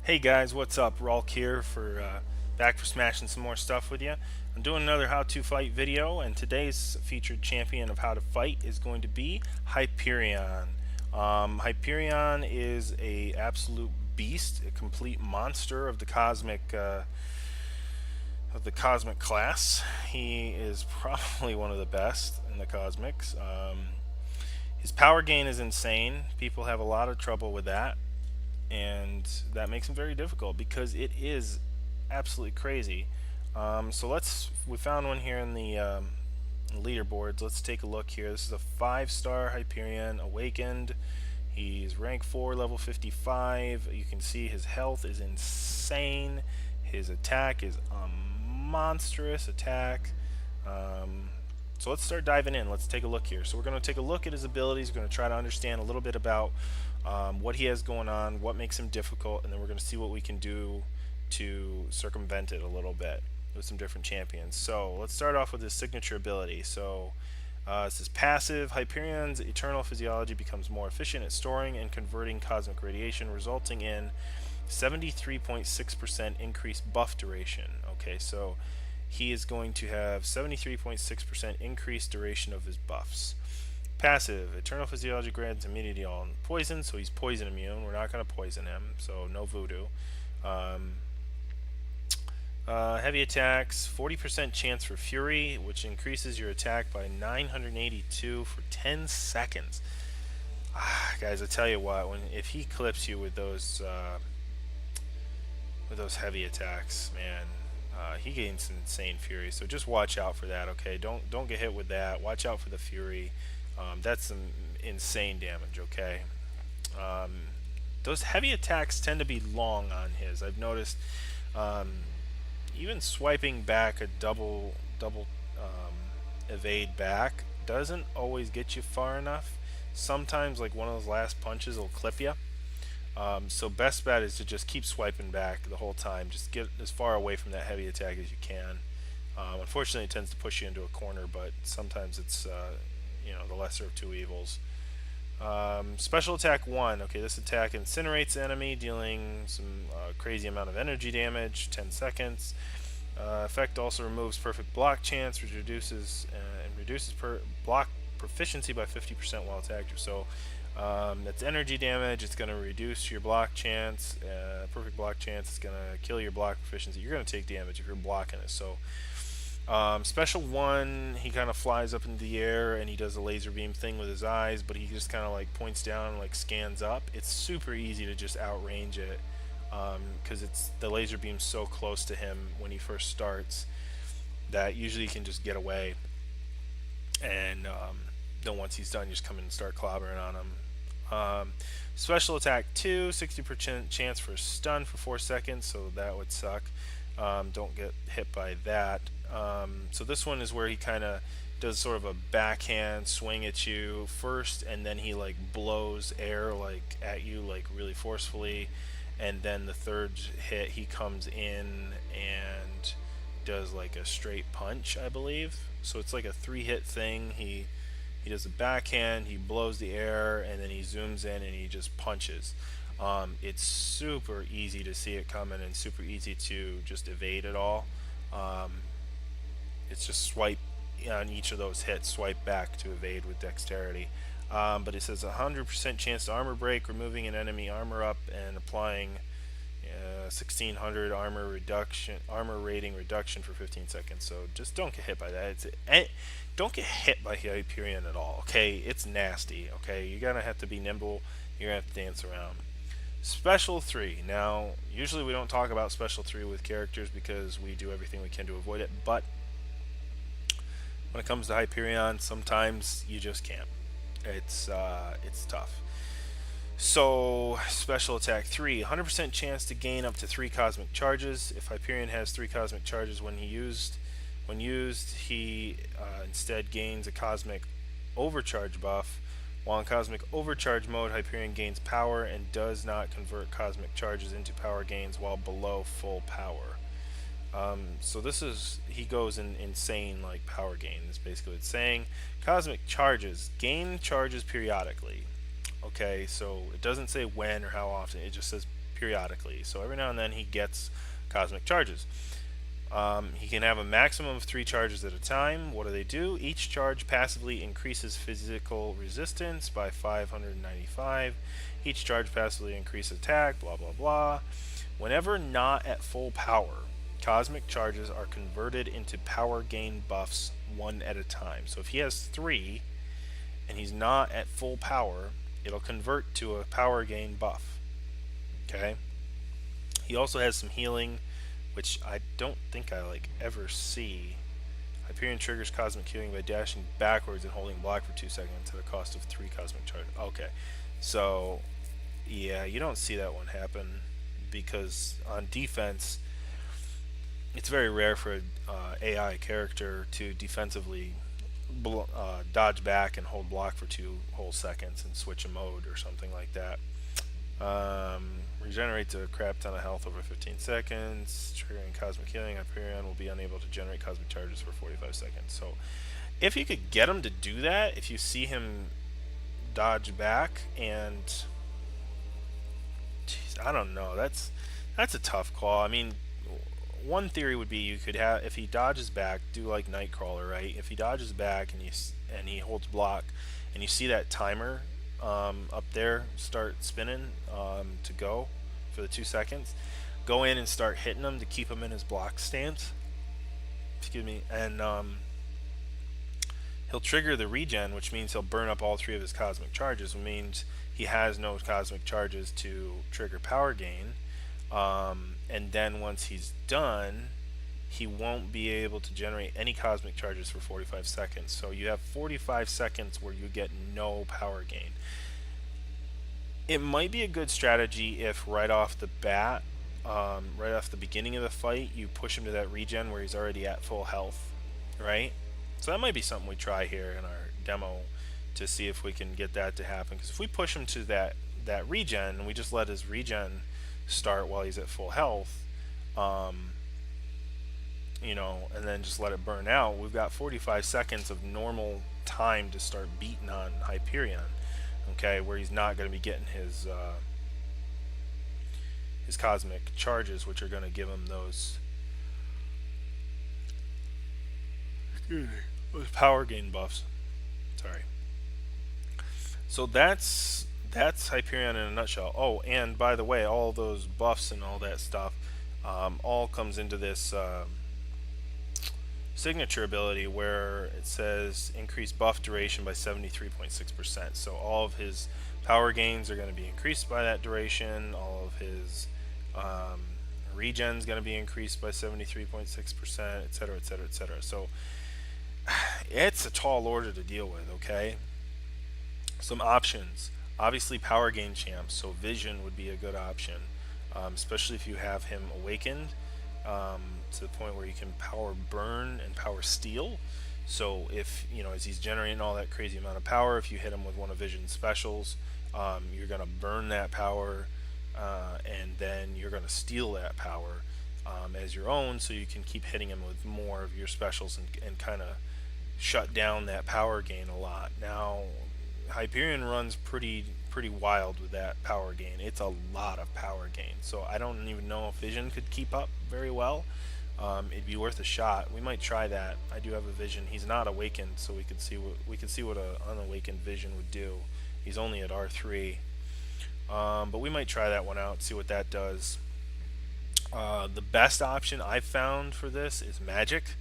Hey guys, what's up? Rulk here for back for smashing some more stuff with you. I'm doing another how to fight video, and today's featured champion of how to fight is going to be Hyperion. Hyperion is a absolute beast, a complete monster of the cosmic class. He is probably one of the best in the cosmics. His power gain is insane. People have a lot of trouble with that, and that makes him very difficult because it is absolutely crazy. We found one here in the leaderboards. Let's take a look here. This is a 5-star Hyperion Awakened. He's rank 4, level 55. You can see his health is insane. His attack is a monstrous attack. So let's start diving in. Let's take a look here. So we're going to take a look at his abilities. We're going to try to understand a little bit about what he has going on, what makes him difficult, and then we're going to see what we can do to circumvent it a little bit with some different champions. So let's start off with his signature ability. This is passive. Hyperion's eternal physiology becomes more efficient at storing and converting cosmic radiation, resulting in 73.6% increased buff duration. Okay, so he is going to have 73.6% increased duration of his buffs. Passive. Eternal Physiology grants immunity on poison, so he's poison immune. We're not going to poison him, so no voodoo. Um, Heavy attacks, 40% chance for Fury, which increases your attack by 982 for 10 seconds. Guys, I tell you what, if he clips you with those heavy attacks, man, he gains insane fury. So just watch out for that. Okay, don't get hit with that. Watch out for the fury. That's some insane damage. Okay, um, those heavy attacks tend to be long on his. I've noticed. Even swiping back a double evade back doesn't always get you far enough. Sometimes, like one of those last punches will clip you. So best bet is to just keep swiping back the whole time. Just get as far away from that heavy attack as you can. Unfortunately, it tends to push you into a corner, but sometimes it's the lesser of two evils. Special attack 1. Okay, this attack incinerates the enemy, dealing some crazy amount of energy damage, 10 seconds. Effect also removes perfect block chance, which reduces block proficiency by 50% while it's active. So that's energy damage. It's going to reduce your block chance. Perfect block chance is going to kill your block proficiency. You're going to take damage if you're blocking it. So special 1, he kind of flies up into the air and he does a laser beam thing with his eyes, but he just kind of like points down and like scans up. It's super easy to just outrange it because the laser beam's so close to him when he first starts that usually he can just get away. And then once he's done, you just come in and start clobbering on him. Special attack 2, 60% chance for stun for 4 seconds, so that would suck. Don't get hit by that. So this one is where he kind of does sort of a backhand swing at you first, and then he like blows air like at you like really forcefully, and then the third hit he comes in and does like a straight punch, I believe. So it's like a 3-hit thing. He does a backhand, he blows the air, and then he zooms in and he just punches. It's super easy to see it coming and super easy to just evade it all. It's just swipe on each of those hits, swipe back to evade with dexterity. But it says 100% chance to armor break, removing an enemy armor up and applying 1600 armor rating reduction for 15 seconds. So just don't get hit by that. Don't get hit by Hyperion at all. Okay, it's nasty. Okay, you're gonna have to be nimble. You're gonna have to dance around. Special 3. Now, usually we don't talk about Special 3 with characters because we do everything we can to avoid it, but when it comes to Hyperion, sometimes you just can't. It's tough. So, Special Attack 3, 100% chance to gain up to 3 cosmic charges. If Hyperion has 3 cosmic charges when used, he instead gains a cosmic overcharge buff. While in cosmic overcharge mode, Hyperion gains power and does not convert cosmic charges into power gains while below full power. So he goes in insane like power gain. Is basically what it's saying. Cosmic charges gain charges periodically. Okay, so it doesn't say when or how often. It just says periodically. So every now and then he gets cosmic charges. He can have a maximum of 3 charges at a time. What do they do? Each charge passively increases physical resistance by 595. Each charge passively increases attack, blah blah blah. Whenever not at full power, cosmic charges are converted into power gain buffs one at a time. So if he has 3 and he's not at full power, it'll convert to a power gain buff. Okay? He also has some healing, which I don't think I ever see. Hyperion triggers cosmic healing by dashing backwards and holding block for 2 seconds at a cost of 3 cosmic charge. Okay, so yeah, you don't see that one happen because on defense, it's very rare for an AI character to defensively dodge back and hold block for 2 whole seconds and switch a mode or something like that. Regenerates a crap ton of health over 15 seconds. Triggering cosmic healing, Hyperion will be unable to generate cosmic charges for 45 seconds. So, if you could get him to do that, if you see him dodge back, and geez, I don't know, that's a tough call. I mean, one theory would be you could have, if he dodges back, do like Nightcrawler, right? If he dodges back and he holds block, and you see that timer up there start spinning to go for the 2 seconds, go in and start hitting him to keep him in his block stance. Excuse me, and he'll trigger the regen, which means he'll burn up all 3 of his cosmic charges, which means he has no cosmic charges to trigger power gain. And then once he's done, he won't be able to generate any cosmic charges for 45 seconds. So you have 45 seconds where you get no power gain. It might be a good strategy if right off the bat, right off the beginning of the fight, you push him to that regen where he's already at full health, right? So that might be something we try here in our demo to see if we can get that to happen. Because if we push him to that regen and we just let his regen start while he's at full health, you know, and then just let it burn out, we've got 45 seconds of normal time to start beating on Hyperion, okay, where he's not going to be getting his cosmic charges, which are going to give him those power gain buffs. Sorry. So that's Hyperion in a nutshell. Oh, and by the way, all those buffs and all that stuff all comes into this signature ability where it says increase buff duration by 73.6%. So all of his power gains are going to be increased by that duration. All of his regen is going to be increased by 73.6%, etc., etc., etc. So it's a tall order to deal with, okay? Some options. Obviously power gain champs, so vision would be a good option, especially if you have him awakened to the point where you can power burn and power steal. So if, you know, as he's generating all that crazy amount of power, if you hit him with one of Vision's specials, you're going to burn that power, and then you're going to steal that power as your own, so you can keep hitting him with more of your specials and kind of shut down that power gain a lot. Now, Hyperion runs pretty wild with that power gain. It's a lot of power gain, so I don't even know if Vision could keep up very well. It'd be worth a shot. We might try that. I do have a Vision. He's not awakened, so we could see what an unawakened Vision would do. He's only at R3, but we might try that one out, see what that does. The best option I've found for this is MAGIK.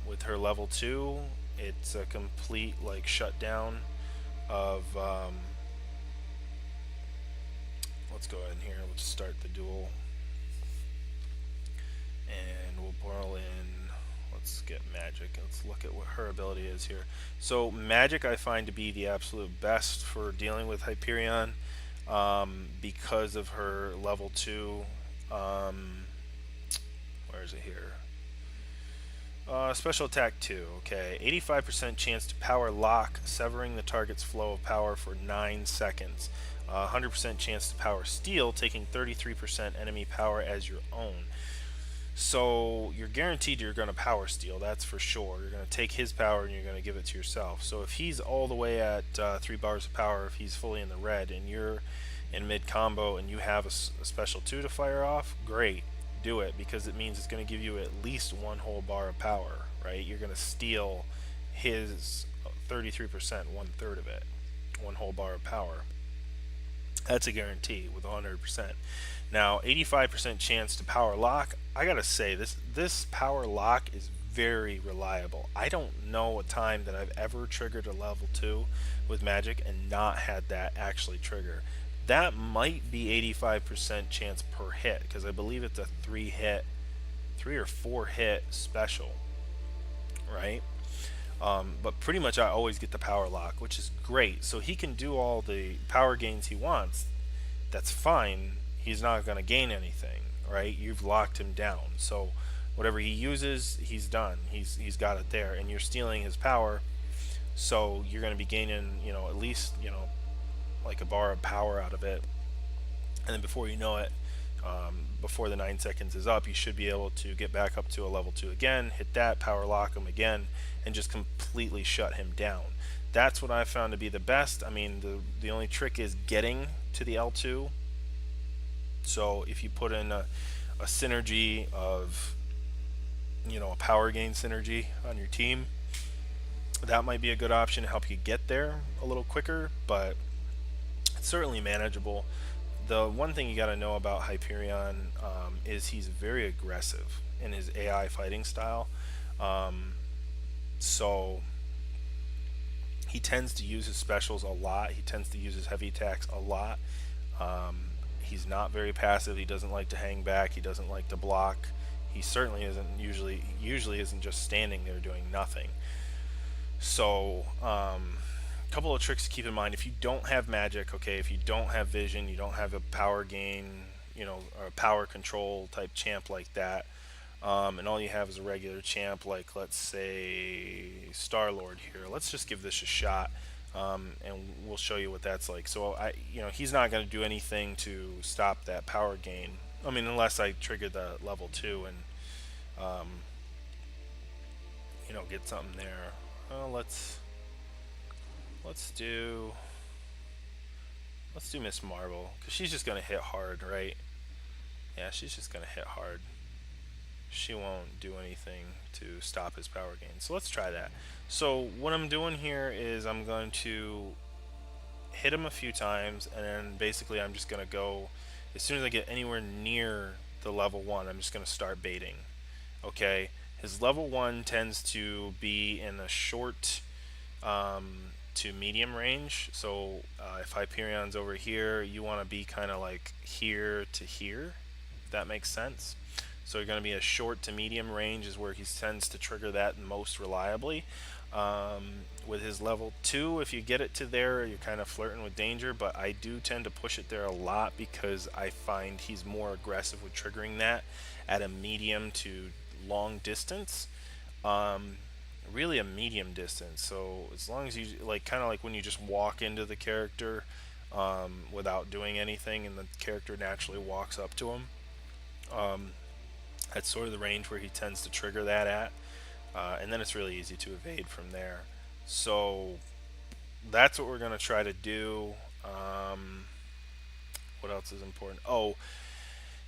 With her level 2, it's a complete like shutdown of let's go ahead in here, let's start the duel, and we'll borrow in, let's get MAGIK, let's look at what her ability is here. So MAGIK I find to be the absolute best for dealing with Hyperion, because of her level 2, where is it here? Special attack 2, okay. 85% chance to power lock, severing the target's flow of power for 9 seconds. 100% chance to power steal, taking 33% enemy power as your own. So you're guaranteed you're going to power steal, that's for sure. You're going to take his power and you're going to give it to yourself. So if he's all the way at 3 bars of power, if he's fully in the red, and you're in mid combo and you have a special 2 to fire off, great, do it, because it means it's going to give you at least one whole bar of power, right? You're going to steal his 33%, one third of it, one whole bar of power. That's a guarantee with 100%. Now, 85% chance to power lock. I gotta say, this power lock is very reliable. I don't know a time that I've ever triggered a level 2 with MAGIK and not had that actually trigger. That might be 85% chance per hit, because I believe it's a 3 or 4 hit special, right? But pretty much I always get the power lock, which is great. So he can do all the power gains he wants. That's fine. He's not going to gain anything, right? You've locked him down. So whatever he uses, he's done. He's got it there, and you're stealing his power. So you're going to be gaining, at least, like a bar of power out of it. And then before you know it, before the 9 seconds is up, you should be able to get back up to a level 2 again, hit that, power lock him again, and just completely shut him down. That's what I found to be the best. I mean, the only trick is getting to the L2. So if you put in a synergy of, a power gain synergy on your team, that might be a good option to help you get there a little quicker, but it's certainly manageable. The one thing you got to know about Hyperion is he's very aggressive in his AI fighting style. So he tends to use his specials a lot. He tends to use his heavy attacks a lot. He's not very passive. He doesn't like to hang back. He doesn't like to block. He certainly isn't usually isn't just standing there doing nothing. So couple of tricks to keep in mind. If you don't have MAGIK, okay, if you don't have vision, you don't have a power gain, or a power control type champ like that, and all you have is a regular champ, like let's say Star-Lord here. Let's just give this a shot, and we'll show you what that's like. So he's not going to do anything to stop that power gain. I mean, unless I trigger the level 2 and get something there. Well, let's do Miss Marvel, because she's just gonna hit hard, right? Yeah, she's just gonna hit hard. She won't do anything to stop his power gain. So let's try that. So what I'm doing here is I'm going to hit him a few times, and then basically I'm just gonna go, as soon as I get anywhere near the level 1, I'm just gonna start baiting. Okay, his level 1 tends to be in a short to medium range. So if Hyperion's over here, you want to be kind of like here to here, if that makes sense. So you're going to be a short to medium range is where he tends to trigger that most reliably. With his level 2, if you get it to there, you're kind of flirting with danger, but I do tend to push it there a lot because I find he's more aggressive with triggering that at a medium to long distance. Really a medium distance. So as long as you kind of like when you just walk into the character without doing anything, and the character naturally walks up to him. That's sort of the range where he tends to trigger that at, and then it's really easy to evade from there. So that's what we're going to try to do. What else is important? Oh,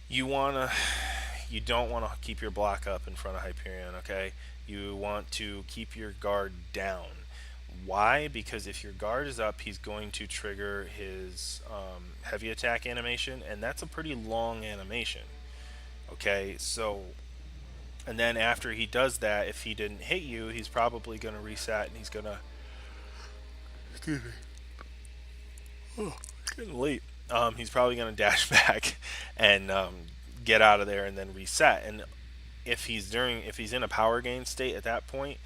you don't want to keep your block up in front of Hyperion, okay? You want to keep your guard down. Why? Because if your guard is up, he's going to trigger his heavy attack animation, and that's a pretty long animation. Okay, so, and then after he does that, if he didn't hit you, he's probably going to reset, and he's going to, excuse me, oh, it's getting late. He's probably going to dash back and get out of there and then reset. And if he's in a power gain state at that point,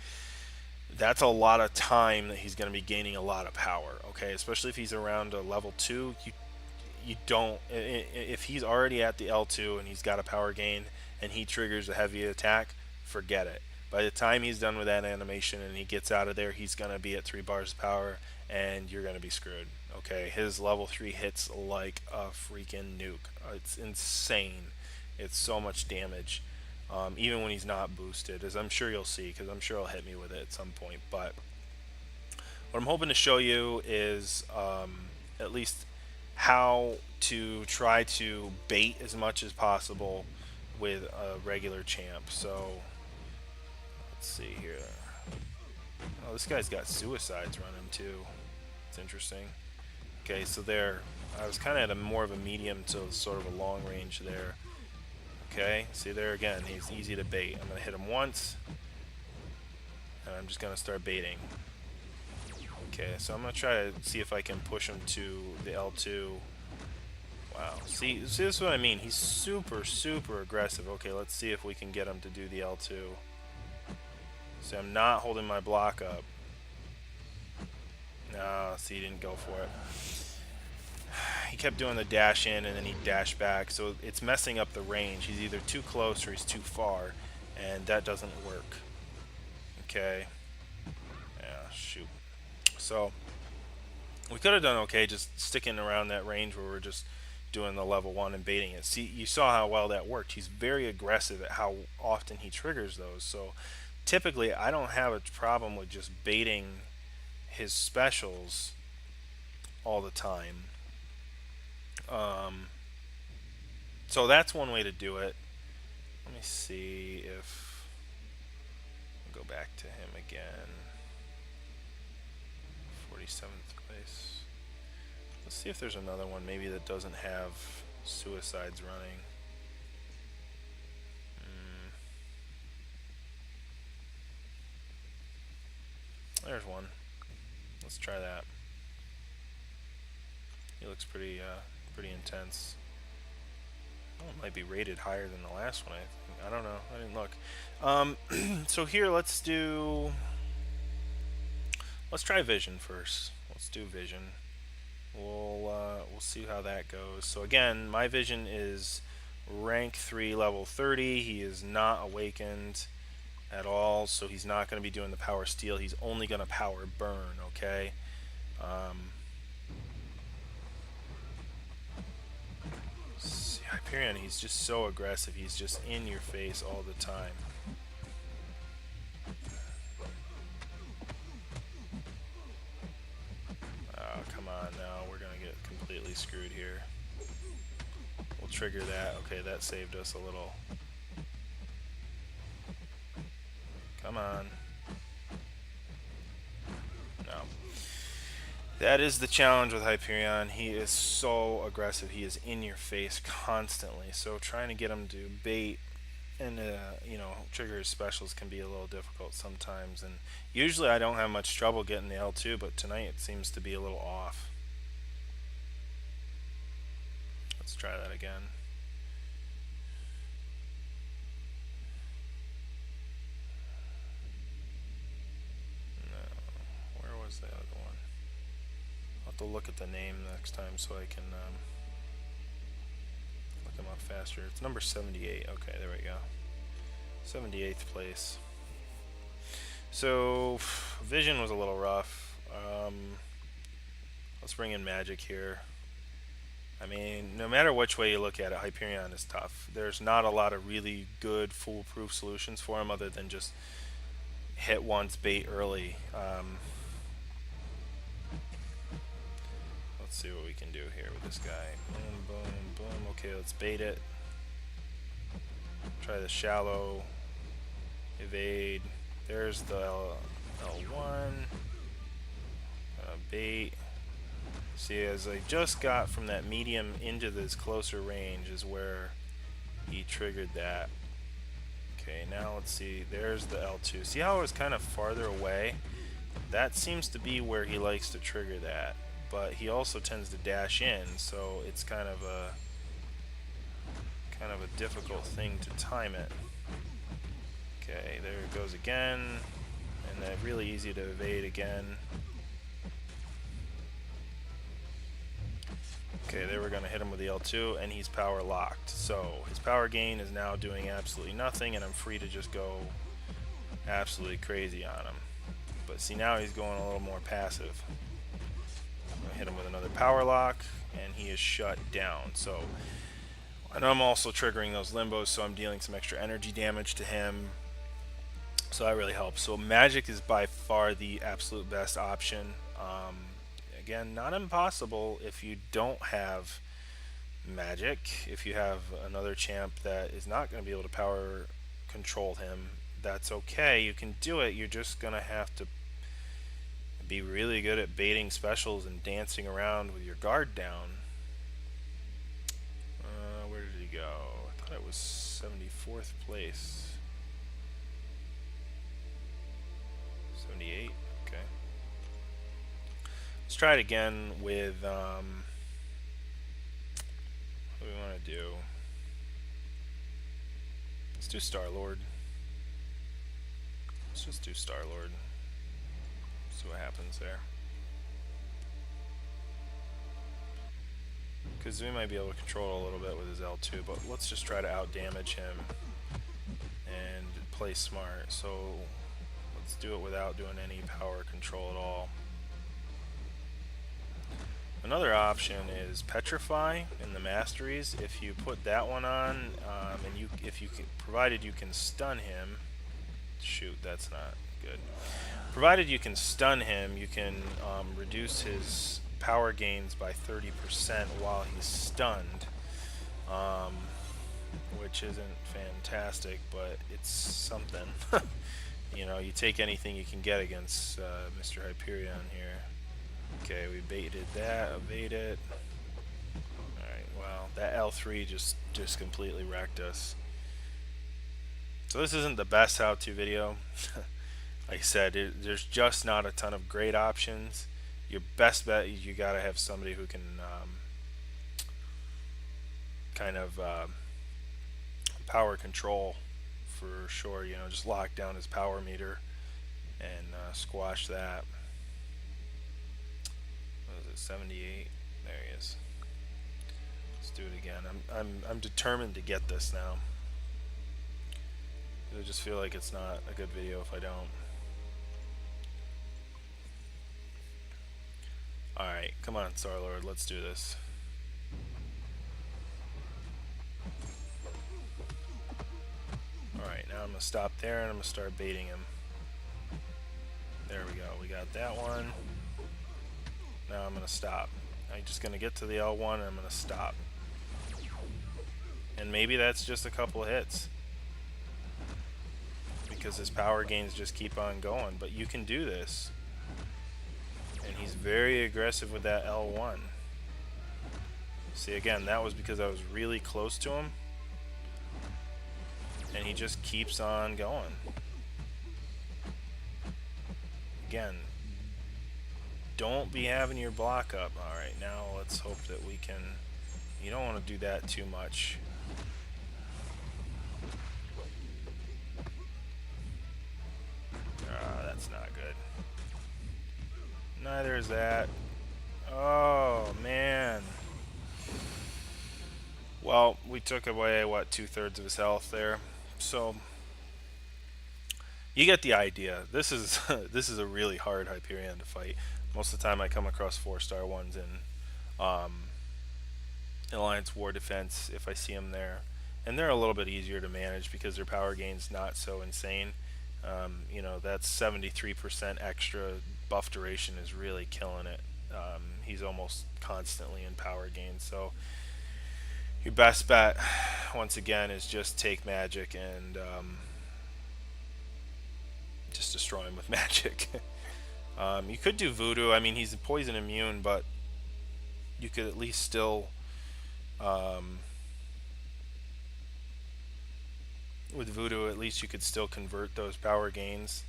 that's a lot of time that he's going to be gaining a lot of power. Okay, especially if he's around a level 2, you don't, if he's already at the L2 and he's got a power gain and he triggers a heavy attack, forget it. By the time he's done with that animation and he gets out of there, he's going to be at 3 bars of power, and you're going to be screwed. Okay, his level 3 hits like a freaking nuke. It's insane. It's so much damage, even when he's not boosted, as I'm sure you'll see, because I'm sure he'll hit me with it at some point. But what I'm hoping to show you is at least how to try to bait as much as possible with a regular champ. So let's see here. Oh, this guy's got suicides running too. It's interesting. Okay, so there, I was kind of at a more of a medium to sort of a long range there. Okay, see there again, he's easy to bait. I'm gonna hit him once, and I'm just gonna start baiting. Okay, so I'm gonna try to see if I can push him to the L2. Wow, see this is what I mean. He's super, super aggressive. Okay, let's see if we can get him to do the L2. So I'm not holding my block up. No, see, he didn't go for it. He kept doing the dash in and then he dashed back, so it's messing up the range. He's either too close or he's too far, and that doesn't work. Okay. Yeah, shoot. So we could have done okay just sticking around that range where we're just doing the level 1 and baiting it. See, you saw how well that worked. He's very aggressive at how often he triggers those. So typically I don't have a problem with just baiting his specials all the time. So that's one way to do it. Let me see if I'll go back to him again. 47th place. Let's see if there's another one maybe that doesn't have suicides running. There's one. Let's try that. He looks pretty intense. Oh, it might be rated higher than the last one. I don't know. I didn't look. So here, let's try vision first. Let's do vision. We'll see how that goes. So again, my vision is rank 3, level 30. He is not awakened at all, so he's not going to be doing the power steal. He's only going to power burn. Okay. Hyperion, he's just so aggressive. He's just in your face all the time. Oh, come on now. We're going to get completely screwed here. We'll trigger that. Okay, that saved us a little. Come on. No. That is the challenge with Hyperion. He is so aggressive. He is in your face constantly. So trying to get him to bait and trigger his specials can be a little difficult sometimes. And usually I don't have much trouble getting the L2, but tonight it seems to be a little off. Let's try that again. No, where was the other one? I'll have to look at the name next time so I can look them up faster. It's number 78. Okay, there we go. 78th place. So vision was a little rough. Let's bring in MAGIK here. I mean, no matter which way you look at it, Hyperion is tough. There's not a lot of really good foolproof solutions for him other than just hit once, bait early. Let's see what we can do here with this guy. Boom, boom, boom. Okay, let's bait it. Try the shallow. Evade. There's the L1. Bait. See, as I just got from that medium into this closer range is where he triggered that. Okay, now let's see. There's the L2. See how it was kind of farther away? That seems to be where he likes to trigger that. But he also tends to dash in, so it's kind of a difficult thing to time it. Okay, there it goes again, and then really easy to evade again. Okay, there we're going to hit him with the L2, and he's power locked. So his power gain is now doing absolutely nothing, and I'm free to just go absolutely crazy on him. But see, now he's going a little more passive. I'm going to hit him with another power lock, and he is shut down. So, and I'm also triggering those limbos, so I'm dealing some extra energy damage to him. So that really helps. So MAGIK is by far the absolute best option. Again, not impossible if you don't have MAGIK. If you have another champ that is not going to be able to power control him, that's okay. You can do it. You're just going to have to be really good at baiting specials and dancing around with your guard down. Where did he go? I thought it was 74th place. 78? Okay. Let's try it again with, what do we want to do? Let's do Star-Lord. Let's just do Star-Lord. See what happens there. Because we might be able to control it a little bit with his L2, but let's just try to out-damage him and play smart. So let's do it without doing any power control at all. Another option is Petrify in the Masteries. If you put that one on, and provided you can stun him. Shoot, that's not good. Provided you can stun him, you can reduce his power gains by 30% while he's stunned, which isn't fantastic, but it's something. You know, you take anything you can get against Mr. Hyperion here. Okay, we baited that, evaded. Alright, well, that L3 just completely wrecked us. So this isn't the best how-to video. Like I said, there's just not a ton of great options. Your best bet is you gotta have somebody who can kind of power control for sure. You know, just lock down his power meter and squash that. What is it? 78. There he is. Let's do it again. I'm determined to get this now. I just feel like it's not a good video if I don't. Alright, come on, Star-Lord, let's do this. Alright, now I'm going to stop there and I'm going to start baiting him. There we go, we got that one. Now I'm going to stop. I'm just going to get to the L1 and I'm going to stop. And maybe that's just a couple of hits, because his power gains just keep on going. But you can do this. And he's very aggressive with that L1. See, again, that was because I was really close to him. And he just keeps on going. Again, don't be having your block up. Alright, now let's hope that we can... You don't want to do that too much. That's not good. Neither is that. Oh, man. Well, we took away, what, 2/3 of his health there. So, you get the idea. This is this is a really hard Hyperion to fight. Most of the time I come across 4-star ones in Alliance War Defense if I see them there. And they're a little bit easier to manage because their power gain's not so insane. You know, that's 73% extra buff duration is really killing it. He's almost constantly in power gain. So your best bet, once again, is just take MAGIK and just destroy him with MAGIK. You could do Voodoo. I mean, he's poison immune, but you could at least still... with Voodoo, at least you could still convert those power gains.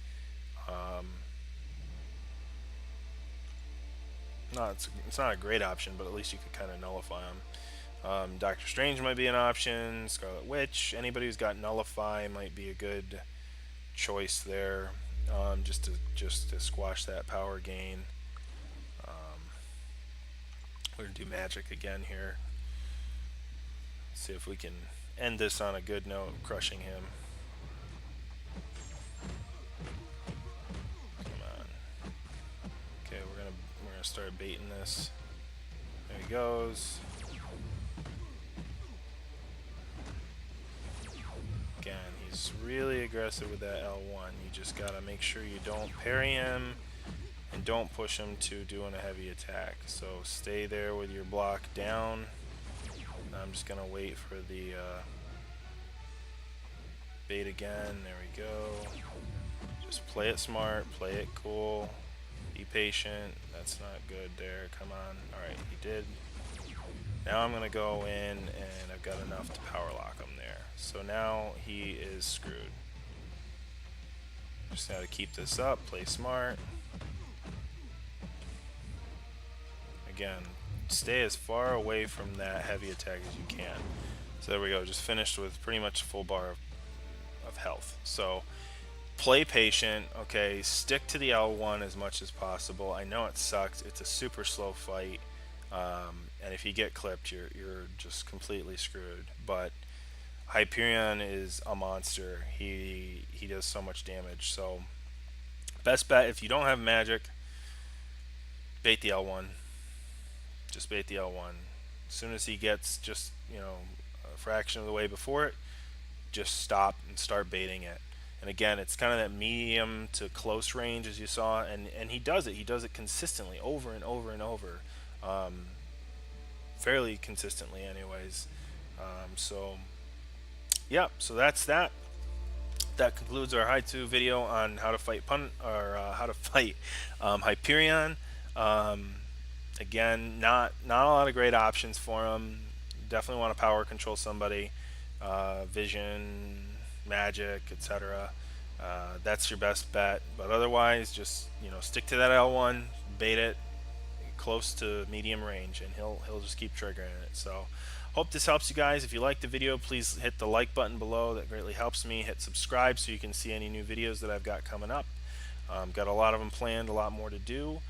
It's not a great option, but at least you could kind of nullify them. Doctor Strange might be an option. Scarlet Witch. Anybody who's got Nullify might be a good choice there, just to squash that power gain. We're gonna do MAGIK again here. See if we can end this on a good note, crushing him. Come on. Okay, we're gonna start baiting this. There he goes. Again, he's really aggressive with that L1. You just gotta make sure you don't parry him, and don't push him to doing a heavy attack. So stay there with your block down. I'm just gonna wait for the bait again. There we go. Just play it smart, play it cool, be patient. That's not good there. Come on. Alright, he did. Now I'm gonna go in and I've got enough to power lock him there. So now he is screwed. Just gotta keep this up, play smart. Again, stay as far away from that heavy attack as you can. So there we go, just finished with pretty much a full bar of health. So play patient, okay, stick to the L1 as much as possible. I know it sucks, it's a super slow fight, and if you get clipped, you're just completely screwed. But Hyperion is a monster. He does so much damage. So best bet, if you don't have magic, bait the L1. Just bait the L1. As soon as he gets just, you know, a fraction of the way before it, just stop and start baiting it. And again, it's kind of that medium to close range, as you saw, and he does it. He does it consistently, over and over and over, fairly consistently, anyways. So yeah, so that's that. That concludes our Haitu video on how to fight Hyperion. Again, not a lot of great options for him. Definitely want to power control somebody, Vision, Magic, etc. That's your best bet. But otherwise, just, you know, stick to that L1, bait it close to medium range, and he'll just keep triggering it. So hope this helps you guys. If you liked the video, please hit the like button below. That greatly helps me. Hit subscribe so you can see any new videos that I've got coming up. Got a lot of them planned, a lot more to do.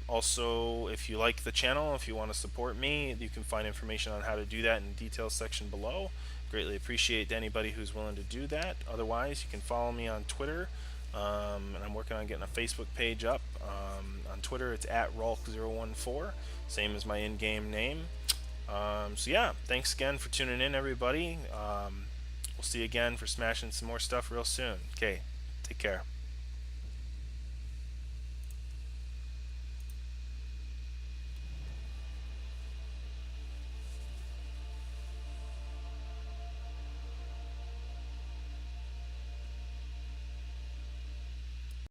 Also, if you like the channel, if you want to support me, you can find information on how to do that in the details section below. Greatly appreciate anybody who's willing to do that. Otherwise, you can follow me on Twitter, and I'm working on getting a Facebook page up. On Twitter, it's at Rulk014, same as my in-game name. So yeah, thanks again for tuning in, everybody. We'll see you again for smashing some more stuff real soon. Okay, take care.